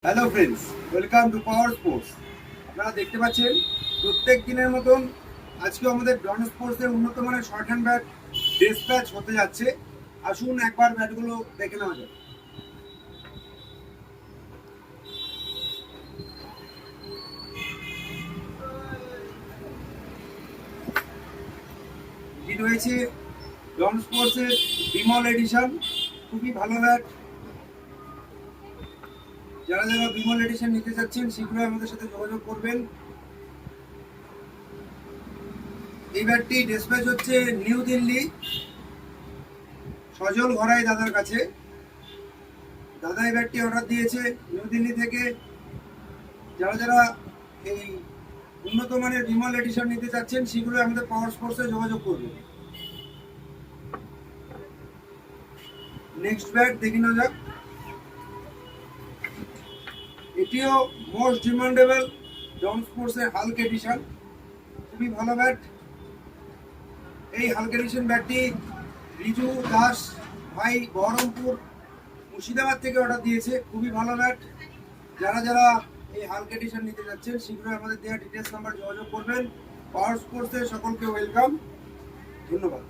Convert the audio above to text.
Hello friends, welcome to power sports. আপনারা দেখতে পাচ্ছেন প্রত্যেক দিনের মতন আজকেও আমাদের ডন স্পোর্টসের উন্নত মানের শর্ট হ্যান্ড ব্যাট ডিসপ্যাচ হতে যাচ্ছে। আসুন একবার ব্যাটগুলো দেখে নেওয়া যাক। এটি রয়েছে ডন স্পোর্টসের বিমল এডিশন, খুবই ভালো ব্যাট। যারা যারা বিমল এডিশন নিতে চাচ্ছেন শীঘ্রই আমাদের সাথে যোগাযোগ করবেন। এই ব্যাটটি ডিসপ্যাচ হচ্ছে নিউ দিল্লি, সজল ঘরাই দাদার কাছে। দাদা এই ব্যাটটি অর্ডার দিয়েছে নিউ দিল্লি থেকে। যারা যারা এই উন্নত মানের বিমল এডিশন নিতে চাচ্ছেন শীঘ্রই আমাদের পাওয়ার স্পোর্টসে যোগাযোগ করবেন। নেক্সট ব্যাট দেখে নেওয়া যাক। এটিও মোস্ট ডিমান্ডেবল ডন স্পোর্টসের হাল্ক এডিশন, খুবই ভালো ব্যাট। এই হাল্ক এডিশন ব্যাটটি রিজু দাস ভাই বহরমপুর মুর্শিদাবাদ থেকে অর্ডার দিয়েছে, খুবই ভালো ব্যাট। যারা যারা এই হাল্ক এডিশন নিতে যাচ্ছেন শীঘ্রই আমাদের দেওয়া ডিটেলস নাম্বার যোগাযোগ করবেন। পাওয়ার স্পোর্টসে সকলকে ওয়েলকাম, ধন্যবাদ।